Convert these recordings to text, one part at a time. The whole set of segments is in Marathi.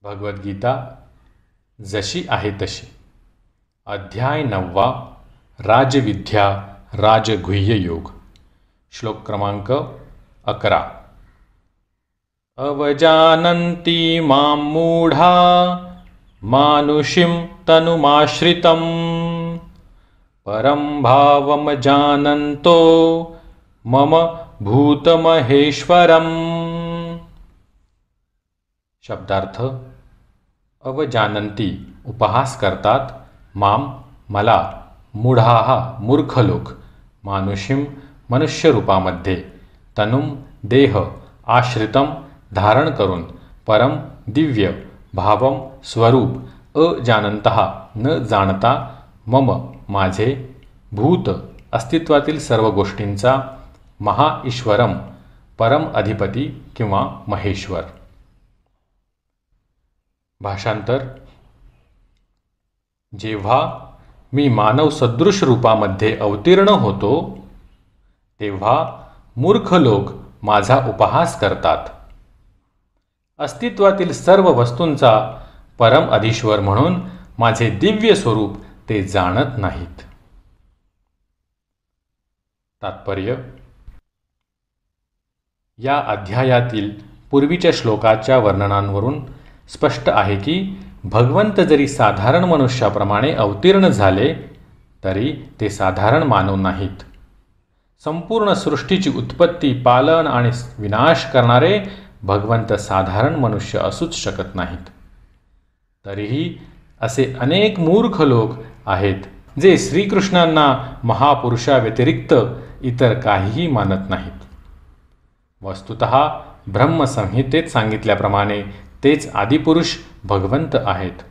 भगवद्गीता जशी आहे तशी. अध्याय 9 राजविद्या राजगुह्य योग. श्लोक क्रमांक 11. अवजानन्ति मां मूढा मानुषीं तनुमाश्रितं परं भावं जानन्तो मम भूतमहेश्वरम्. शब्दार्थ. अवजानन्ति उपहास करतात, माम मला, मूढाहा मूर्ख लोक, मानुषीम मनुष्य रूपामध्ये, तनुम देह, आश्रितम धारण करून, परम दिव्य, भावम स्वरूप, अजानंतः न जाणता, मम माझे, भूत अस्तित्वातील सर्व गोष्टींचा, महा ईश्वरम परम अधिपती किंवा महेश्वर. भाषांतर. जेव्हा मी मानव सदृश रूपामध्ये अवतीर्ण होतो तेव्हा मूर्ख लोक माझा उपहास करतात. अस्तित्वातील सर्व वस्तूंचा परम अधीश्वर म्हणून माझे दिव्य स्वरूप ते जाणत नाहीत. तात्पर्य. या अध्यायातील पूर्वीच्या श्लोकाच्या वर्णनांवरून स्पष्ट आहे की भगवंत जरी साधारण मनुष्याप्रमाणे अवतीर्ण झाले तरी ते साधारण मानव नाहीत. संपूर्ण सृष्टीची उत्पत्ती, पालन आणि विनाश करणारे भगवंत साधारण मनुष्य असूच शकत नाहीत. तरीही असे अनेक मूर्ख लोक आहेत जे श्रीकृष्णांना महापुरुषाव्यतिरिक्त इतर काहीही मानत नाहीत. वस्तुतः ब्रह्मसंहितेत सांगितल्याप्रमाणे तेच आदिपुरुष भगवंत आहेत.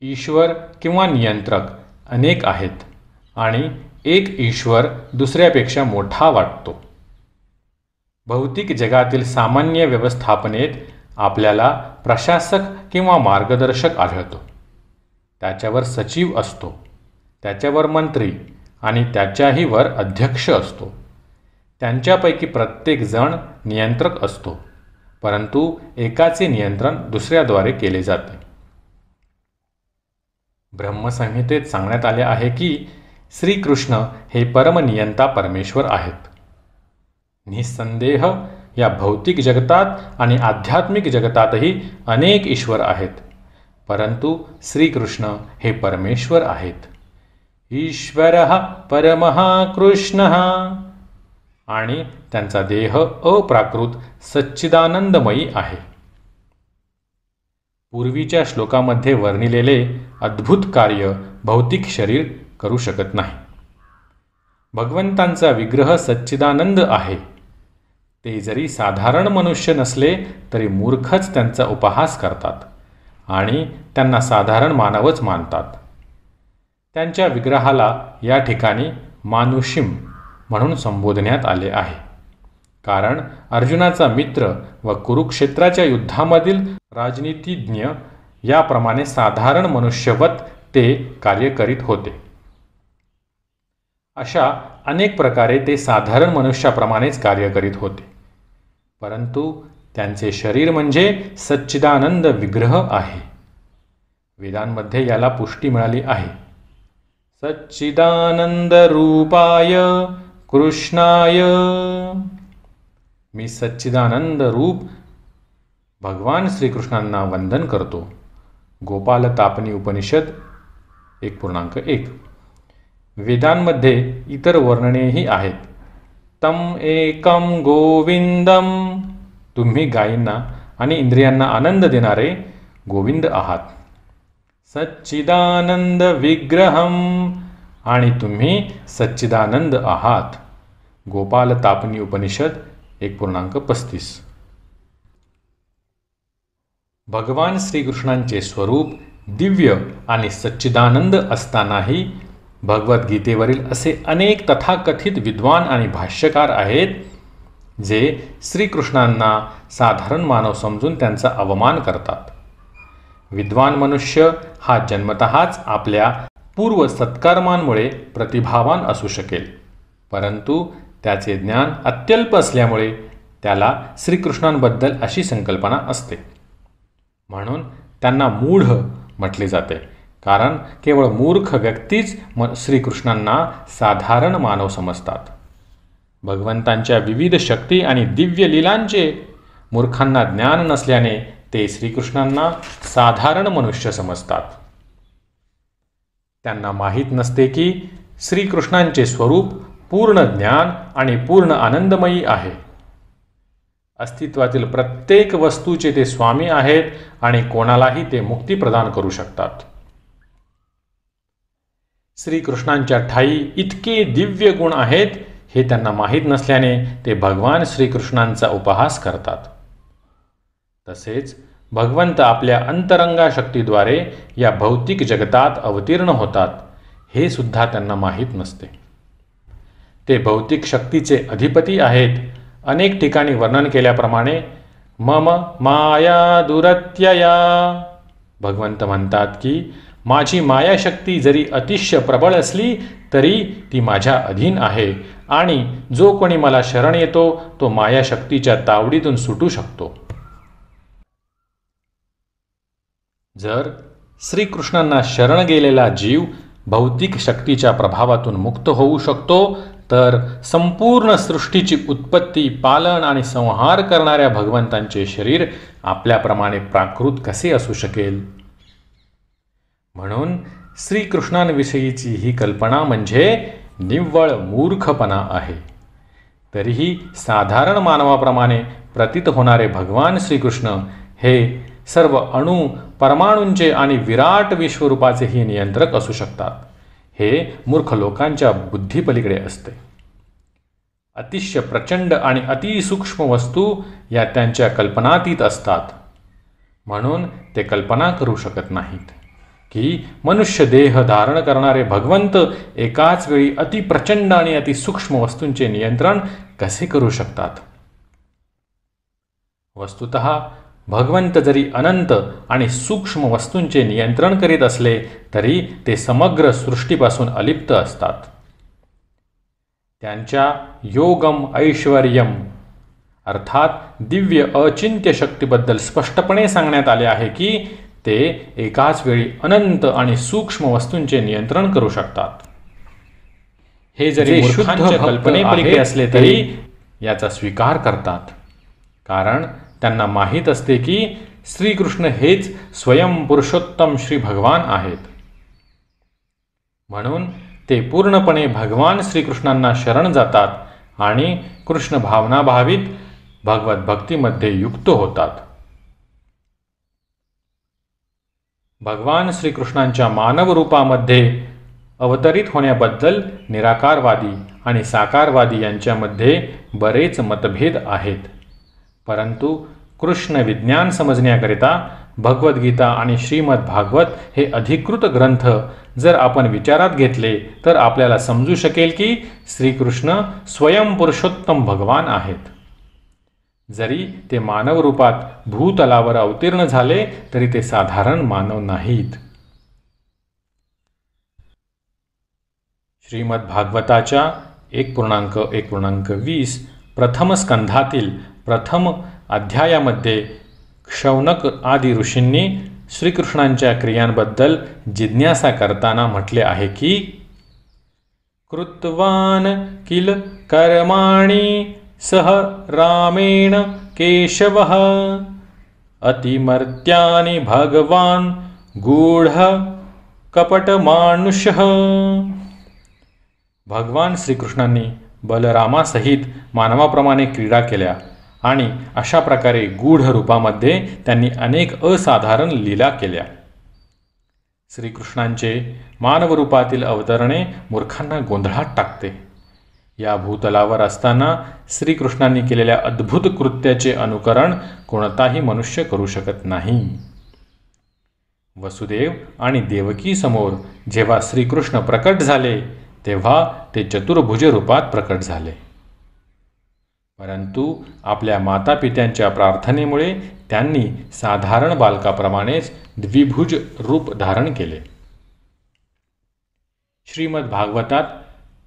ईश्वर किंवा नियंत्रक अनेक आहेत आणि एक ईश्वर दुसऱ्यापेक्षा मोठा वाटतो. भौतिक जगातील सामान्य व्यवस्थापनेत आपल्याला प्रशासक किंवा मार्गदर्शक आढळतो. त्याच्यावर सचिव असतो, त्याच्यावर मंत्री आणि त्याच्याही वर अध्यक्ष असतो. त्यांच्यापैकी प्रत्येक जण नियंत्रक असतो, परंतु एकाचे नियंत्रण दुसऱ्याद्वारे केले जाते. ब्रह्मसंहितेत सांगण्यात आले आहे की श्रीकृष्ण हे परमनियंता परमेश्वर आहेत. निसंदेह या भौतिक जगतात आणि आध्यात्मिक जगतातही अनेक ईश्वर आहेत, परंतु श्रीकृष्ण हे परमेश्वर आहेत. ईश्वरः परमः कृष्णः आणि त्यांचा देह अप्राकृत सच्चिदानंदमयी आहे. पूर्वीच्या श्लोकामध्ये वर्णिलेले अद्भुत कार्य भौतिक शरीर करू शकत नाही. भगवंतांचा विग्रह सच्चिदानंद आहे. ते जरी साधारण मनुष्य नसले तरी मूर्खच त्यांचा उपहास करतात आणि त्यांना साधारण मानवच मानतात. त्यांच्या विग्रहाला या ठिकाणी मानुषीम म्हणून संबोधण्यात आले आहे, कारण अर्जुनाचा मित्र व कुरुक्षेत्राच्या युद्धामधील राजनीतिज्ञ याप्रमाणे साधारण मनुष्यवत ते कार्य करीत होते. अशा अनेक प्रकारे ते साधारण मनुष्याप्रमाणेच कार्य करीत होते, परंतु त्यांचे शरीर म्हणजे सच्चिदानंद विग्रह आहे. वेदांमध्ये याला पुष्टी मिळाली आहे. सच्चिदानंद रूपाय कृष्णाय. मी सच्चिदानंद रूप भगवान श्रीकृष्णांना वंदन करतो. गोपालतापनी उपनिषद 1.1. वेदांमध्ये इतर वर्णनेही आहेत. तम एकम गोविंदम. तुम्ही गायींना आणि इंद्रियांना आनंद देणारे गोविंद आहात. सच्चिदानंद विग्रहम. आणि तुम्ही सच्चिदानंद आहात. गोपालतापनी उपनिषद 1.35. भगवान श्रीकृष्णांचे स्वरूप दिव्य आणि सच्चिदानंद असतानाही भगवद्गीतेवरील असे अनेक तथाकथित विद्वान आणि भाष्यकार आहेत जे श्रीकृष्णांना साधारण मानव समजून त्यांचा अवमान करतात. विद्वान मनुष्य हा जन्मतःच आपल्या पूर्व सत्कर्मांमुळे प्रतिभावान असू शकेल, परंतु त्याचे ज्ञान अत्यल्प असल्यामुळे त्याला श्रीकृष्णांबद्दल अशी संकल्पना असते. म्हणून त्यांना मूढ म्हटले जाते, कारण केवळ मूर्ख व्यक्तीच श्रीकृष्णांना साधारण मानव समजतात. भगवंतांच्या विविध शक्ती आणि दिव्य लीलांचे मूर्खांना ज्ञान नसल्याने ते श्रीकृष्णांना साधारण मनुष्य समजतात. त्यांना माहीत नसते की श्रीकृष्णांचे स्वरूप पूर्ण ज्ञान आणि पूर्ण आनंदमयी आहे. अस्तित्वातील प्रत्येक वस्तूचे ते स्वामी आहेत आणि कोणालाही ते मुक्ती प्रदान करू शकतात. श्रीकृष्णांच्या ठायी इतके दिव्य गुण आहेत हे त्यांना माहीत नसल्याने ते भगवान श्रीकृष्णांचा उपहास करतात. तसेच भगवंत आपल्या अंतरंगा शक्तीद्वारे या भौतिक जगतात अवतीर्ण होतात हे सुद्धा त्यांना माहीत नसते. ते भौतिक शक्तीचे अधिपती आहेत. अनेक ठिकाणी वर्णन केल्याप्रमाणे मम माया दुरत्यया भगवंत म्हणतात की माझी मायाशक्ती जरी अतिशय प्रबळ असली तरी ती माझ्या अधीन आहे आणि जो कोणी मला शरण येतो तो मायाशक्तीच्या तावडीतून सुटू शकतो. जर श्रीकृष्णांना शरण गेलेला जीव भौतिक शक्तीच्या प्रभावातून मुक्त होऊ शकतो तर संपूर्ण सृष्टीची उत्पत्ती, पालन आणि संहार करणाऱ्या भगवंतांचे शरीर आपल्याप्रमाणे प्राकृत कसे असू शकेल? म्हणून श्रीकृष्णांविषयीची ही कल्पना म्हणजे निव्वळ मूर्खपणा आहे. तरीही साधारण मानवाप्रमाणे प्रतीत होणारे भगवान श्रीकृष्ण हे सर्व अणू, परमाणूंचे आणि विराट विश्वरूपाचेही नियंत्रक असू शकतात. हे मूर्ख लोकांच्या बुद्धीपलीकडे असते. अतिशय प्रचंड आणि अतिसूक्ष्म वस्तू या त्यांच्या कल्पनातीत असतात. म्हणून ते कल्पना करू शकत नाहीत की मनुष्य देह धारण करणारे भगवंत एकाच वेळी अतिप्रचंड आणि अतिसूक्ष्म वस्तूंचे नियंत्रण कसे करू शकतात. वस्तुतः भगवंत जरी अनंत आणि सूक्ष्म वस्तूंचे नियंत्रण करीत असले तरी ते समग्र सृष्टीपासून अलिप्त असतात. त्यांच्या योगम ऐश्वर्यम अर्थात दिव्य अचिंत्य शक्तीबद्दल स्पष्टपणे सांगण्यात आले आहे की ते एकाच वेळी अनंत आणि सूक्ष्म वस्तूंचे नियंत्रण करू शकतात. हे जरी शुद्ध कल्पनेपलीकडे असले तरी याचा स्वीकार करतात, कारण त्यांना माहीत असते की श्रीकृष्ण हेच स्वयं पुरुषोत्तम श्री भगवान आहेत. म्हणून ते पूर्णपणे भगवान श्रीकृष्णांना शरण जातात आणि कृष्ण भावनाभावित भगवत भक्तीमध्ये युक्त होतात. भगवान श्रीकृष्णांच्या मानव रूपामध्ये अवतरित होण्याबद्दल निराकारवादी आणि साकारवादी यांच्यामध्ये बरेच मतभेद आहेत. परंतु कृष्ण विज्ञान समजण्याकरिता भगवद्गीता आणि श्रीमद भागवत हे अधिकृत ग्रंथ जर आपण विचारात घेतले तर आपल्याला समजू शकेल की श्रीकृष्ण स्वयं पुरुषोत्तम भगवान आहेत. जरी ते मानव रूपात भूतलावर अवतीर्ण झाले तरी ते साधारण मानव नाहीत. श्रीमद भागवताच्या 1.1.20 प्रथम स्कंधातील प्रथम अध्यायामध्ये शौनक आदी ऋषींनी श्रीकृष्णांच्या क्रियांबद्दल जिज्ञासा करताना म्हटले आहे की कृतवान किल कर्माणि सह रामेण केशवः अतिमर्त्यानि भगवान गूढ कपटमानुषः. भगवान श्रीकृष्णांनी बलरामासहित मानवाप्रमाणे क्रीडा केल्या आणि अशा प्रकारे गूढ रूपामध्ये त्यांनी अनेक असाधारण लीला केल्या. श्रीकृष्णांचे मानव रूपातील अवतरणे मूर्खांना गोंधळात टाकते. या भूतलावर असताना श्रीकृष्णांनी केलेल्या अद्भुत कृत्याचे अनुकरण कोणताही मनुष्य करू शकत नाही. वसुदेव आणि देवकी समोर जेव्हा श्रीकृष्ण प्रकट झाले तेव्हा ते चतुर्भुज रूपात प्रकट झाले. परंतु आपल्या मातापित्यांच्या प्रार्थनेमुळे त्यांनी साधारण बालकाप्रमाणेच द्विभुज रूप धारण केले. श्रीमद भागवतात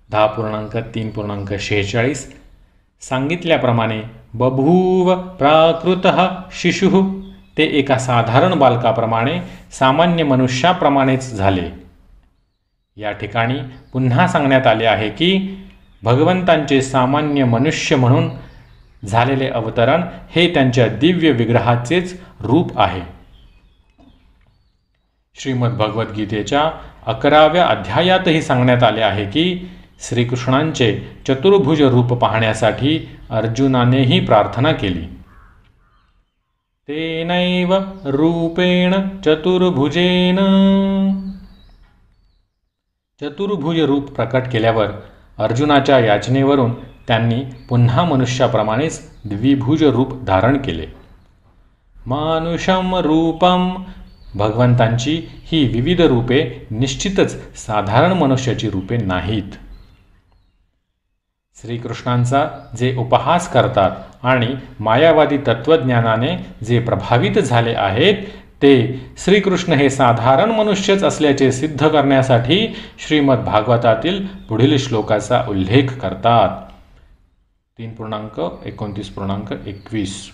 10.3.46 सांगितल्याप्रमाणे बभूव प्राकृतः शिशुः ते एका साधारण बालकाप्रमाणे, सामान्य मनुष्याप्रमाणेच झाले. या ठिकाणी पुन्हा सांगण्यात आले आहे की भगवंतांचे सामान्य मनुष्य म्हणून झालेले अवतरण हे त्यांच्या दिव्य विग्रहाचेच रूप आहे. श्रीमद भगवद्गीतेच्या 11व्या अध्यायातही सांगण्यात आले आहे की श्रीकृष्णांचे चतुर्भुज रूप पाहण्यासाठी अर्जुनानेही प्रार्थना केली. तेनैव रूपेण चतुर्भुजेन. चतुर्भुज रूप प्रकट केल्यावर अर्जुनाच्या याचनेवरून त्यांनी पुन्हा मनुष्याप्रमाणेच द्विभुज रूप धारण केले. मानुषम रूपम. भगवंतांची ही विविध रूपे निश्चितच साधारण मनुष्याची रूपे नाहीत. श्रीकृष्णांचा जे उपहास करतात आणि मायावादी तत्त्वज्ञानाने जे प्रभावित झाले आहेत ते श्रीकृष्ण हे साधारण मनुष्यच असल्याचे सिद्ध करण्यासाठी श्रीमद भागवतातील पुढील श्लोकाचा उल्लेख करतात. 3.29.21.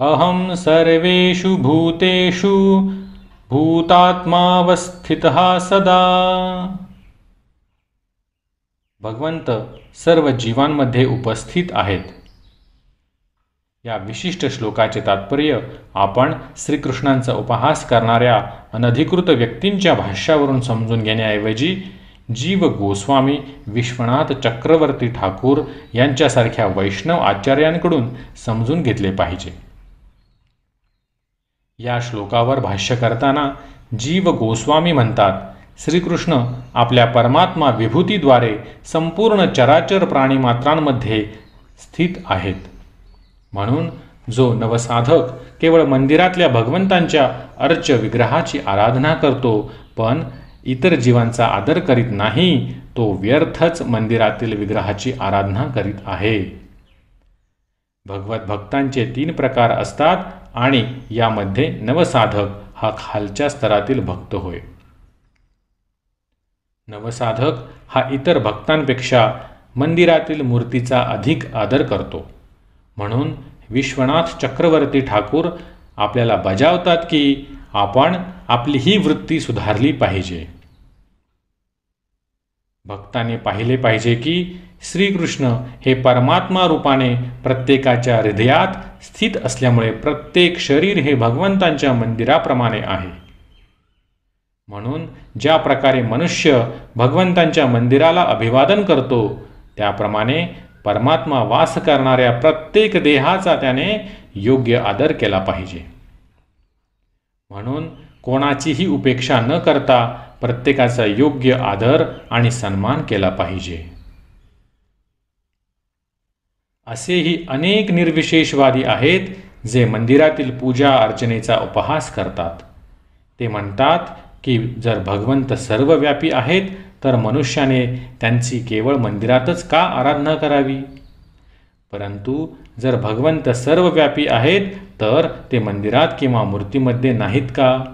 अहम सर्वेषु भूतेषु भूतात्मावस्थितः सदा. भगवंत सर्व जीवांमध्ये उपस्थित आहेत. या विशिष्ट श्लोकाचे तात्पर्य आपण श्रीकृष्णांचा उपहास करणाऱ्या अनधिकृत व्यक्तींच्या भाष्यावरून समजून घेण्याऐवजी जीव गोस्वामी विश्वनाथ चक्रवर्ती ठाकूर यांच्यासारख्या वैष्णव आचार्यांकडून समजून घेतले पाहिजे. या श्लोकावर भाष्य करताना जीव गोस्वामी म्हणतात, श्रीकृष्ण आपल्या परमात्मा विभूतीद्वारे संपूर्ण चराचर प्राणीमात्रांमध्ये स्थित आहेत. म्हणून जो नवसाधक केवळ मंदिरातल्या भगवंतांच्या अर्च विग्रहाची आराधना करतो पण इतर जीवांचा आदर करीत नाही, तो व्यर्थच मंदिरातील विग्रहाची आराधना करीत आहे. भगवत भक्तांचे 3 प्रकार असतात आणि यामध्ये नवसाधक हा खालच्या स्तरातील भक्त होय. नवसाधक हा इतर भक्तांपेक्षा मंदिरातील मूर्तीचा अधिक आदर करतो. म्हणून विश्वनाथ चक्रवर्ती ठाकूर आपल्याला बजावतात की आपण आपली ही वृत्ती सुधारली पाहिजे. भक्ताने पाहिले पाहिजे की श्रीकृष्ण हे परमात्मा रूपाने प्रत्येकाच्या हृदयात स्थित असल्यामुळे प्रत्येक शरीर हे भगवंतांच्या मंदिराप्रमाणे आहे. म्हणून ज्या प्रकारे मनुष्य भगवंतांच्या मंदिराला अभिवादन करतो त्याप्रमाणे परमात्मा वास करणाऱ्या प्रत्येक देहाचा त्याने योग्य आदर केला पाहिजे. म्हणून कोणाचीही उपेक्षा न करता प्रत्येकाचा योग्य आदर आणि सन्मान केला पाहिजे. असेही अनेक निर्विशेषवादी आहेत जे मंदिरातील पूजा अर्चनेचा उपहास करतात. ते म्हणतात की जर भगवंत सर्वव्यापी आहेत तर मनुष्याने त्यांची केवळ मंदिरातच का आराधना करावी. परंतु जर भगवंत सर्वव्यापी आहेत तर ते मंदिरात किंवा मूर्तीमध्ये नाहीत का.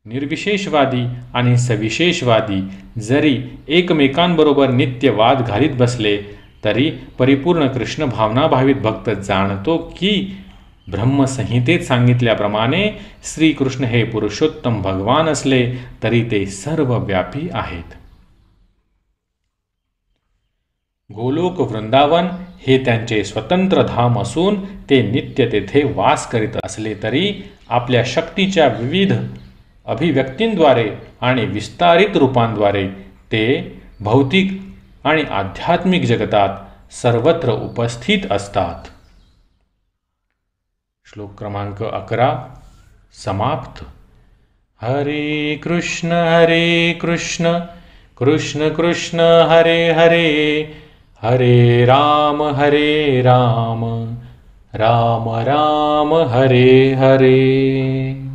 निर्विशेषवादी आणि सविशेषवादी जरी एकमेकांबरोबर नित्य वाद घालीत बसले तरी परिपूर्ण कृष्ण भावनाभावित भक्त जाणतो की ब्रह्मसंहितेत सांगितल्याप्रमाणे श्रीकृष्ण हे पुरुषोत्तम भगवान असले तरी ते सर्वव्यापी आहेत. गोलोक वृंदावन हे त्यांचे स्वतंत्र धाम असून ते नित्य तेथे वास करीत असले तरी आपल्या शक्तीच्या विविध अभिव्यक्तींद्वारे आणि विस्तारित रूपांद्वारे ते भौतिक आणि आध्यात्मिक जगतात सर्वत्र उपस्थित असतात. श्लोक क्रमांक 11 समाप्त. हरे कृष्ण कृष्ण कृष्ण हरे हरे हरे राम राम राम हरे हरे.